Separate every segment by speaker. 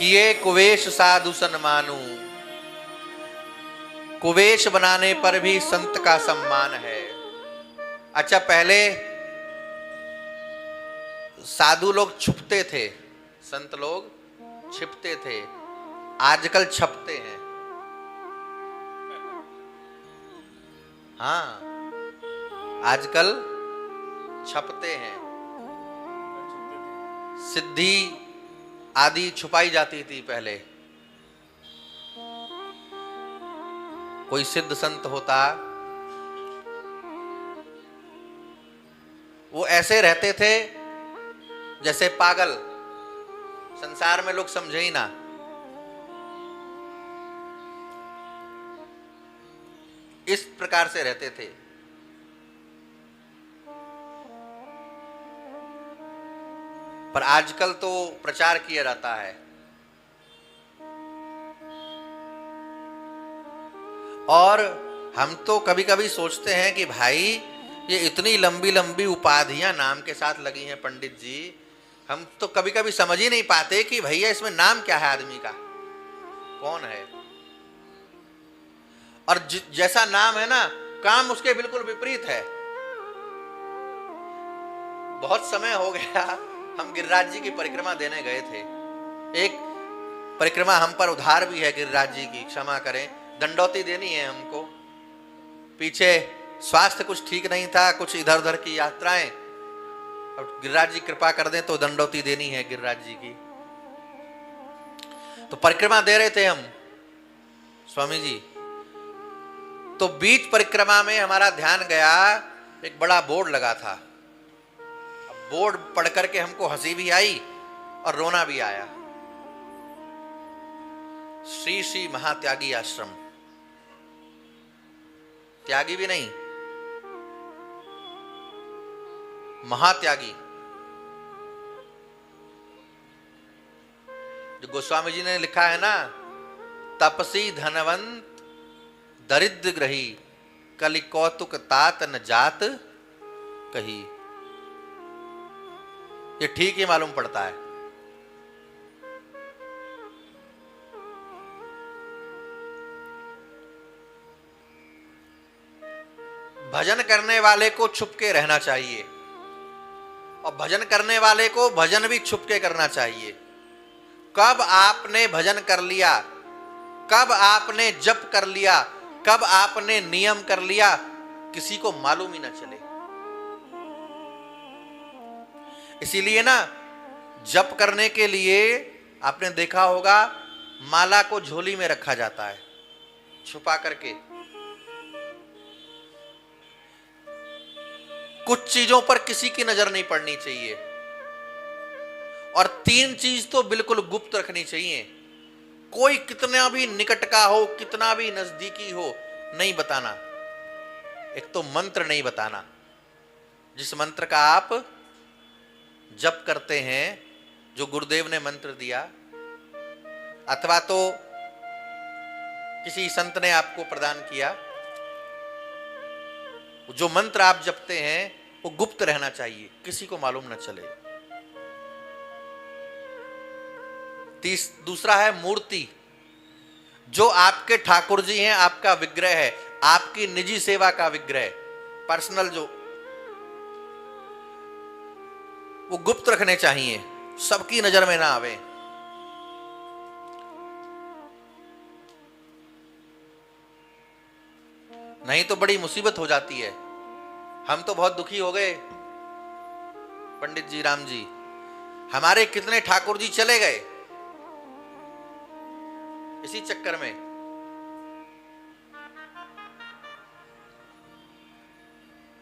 Speaker 1: किए कुवेश साधु सन मानू, कुवेश बनाने पर भी संत का सम्मान है। अच्छा, पहले साधु लोग छुपते थे, संत लोग छिपते थे, आजकल छपते हैं। हाँ, आजकल छपते हैं। सिद्धि आदि छुपाई जाती थी पहले। कोई सिद्ध संत होता, वो ऐसे रहते थे जैसे पागल, संसार में लोग समझे ही ना। इस प्रकार से रहते थे। पर आजकल तो प्रचार किया जाता है। और हम तो कभी कभी सोचते हैं कि भाई ये इतनी लंबी लंबी उपाधियां नाम के साथ लगी हैं पंडित जी, हम तो कभी कभी समझ ही नहीं पाते कि भैया इसमें नाम क्या है, आदमी का कौन है। और जैसा नाम है ना, काम उसके बिल्कुल विपरीत है। बहुत समय हो गया, हम गिरिराज जी की परिक्रमा देने गए थे। एक परिक्रमा हम पर उधार भी है गिरिराज जी की, क्षमा करें, दंडौती देनी है हमको। पीछे स्वास्थ्य कुछ ठीक नहीं था, कुछ इधर उधर की यात्राएं, अब गिरिराज जी कृपा कर दें तो दंडौती देनी है गिरिराज जी की। तो परिक्रमा दे रहे थे हम स्वामी जी, तो बीच परिक्रमा में हमारा ध्यान गया, एक बड़ा बोर्ड लगा था। बोर्ड पढ़ करके हमको हंसी भी आई और रोना भी आया। श्री श्री महात्यागी आश्रम, त्यागी भी नहीं, महात्यागी। जो गोस्वामी जी ने लिखा है ना, तपसी धनवंत दरिद्र ग्रही, कलि कौतुक तात न जात कही। ये ठीक ही मालूम पड़ता है। भजन करने वाले को छुप के रहना चाहिए, और भजन करने वाले को भजन भी छुप के करना चाहिए। कब आपने भजन कर लिया, कब आपने जप कर लिया, कब आपने नियम कर लिया, किसी को मालूम ही ना चले। इसीलिए ना, जप करने के लिए आपने देखा होगा माला को झोली में रखा जाता है, छुपा करके। कुछ चीजों पर किसी की नजर नहीं पड़नी चाहिए, और 3 चीज तो बिल्कुल गुप्त रखनी चाहिए। कोई कितना भी निकट का हो, कितना भी नजदीकी हो, नहीं बताना। एक तो मंत्र नहीं बताना, जिस मंत्र का आप जप करते हैं, जो गुरुदेव ने मंत्र दिया, अथवा तो किसी संत ने आपको प्रदान किया, जो मंत्र आप जपते हैं वो गुप्त रहना चाहिए, किसी को मालूम न चले। दूसरा है मूर्ति, जो आपके ठाकुर जी हैं, आपका विग्रह है, आपकी निजी सेवा का विग्रह, पर्सनल, जो वो गुप्त रखने चाहिए, सबकी नजर में ना आवे। नहीं तो बड़ी मुसीबत हो जाती है। हम तो बहुत दुखी हो गए पंडित जी, राम जी, हमारे कितने ठाकुर जी चले गए इसी चक्कर में।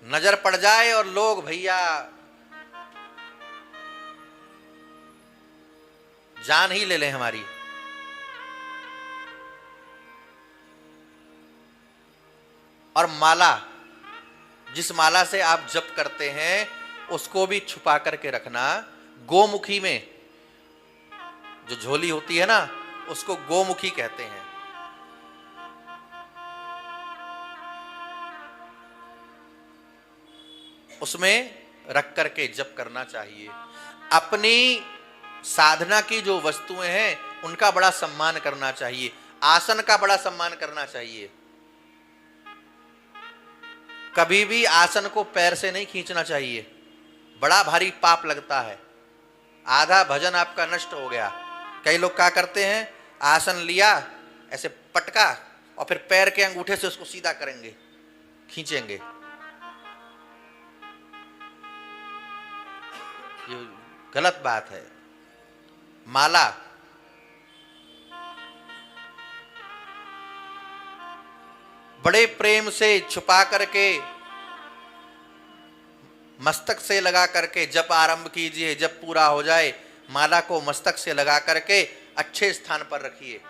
Speaker 1: नजर पड़ जाए और लोग भैया जान ही ले लें हमारी। और माला, जिस माला से आप जप करते हैं, उसको भी छुपा करके रखना। गोमुखी में जो झोली होती है ना, उसको गोमुखी कहते हैं। उसमें रख करके जप करना चाहिए। अपनी साधना की जो वस्तुएं हैं उनका बड़ा सम्मान करना चाहिए, आसन का बड़ा सम्मान करना चाहिए। कभी भी आसन को पैर से नहीं खींचना चाहिए, बड़ा भारी पाप लगता है, आधा भजन आपका नष्ट हो गया। कई लोग क्या करते हैं, आसन लिया ऐसे पटका और फिर पैर के अंगूठे से उसको सीधा करेंगे, खींचेंगे। ये गलत बात है। माला बड़े प्रेम से छुपा करके मस्तक से लगा करके जप आरंभ कीजिए। जब पूरा हो जाए माला को मस्तक से लगा करके अच्छे स्थान पर रखिए।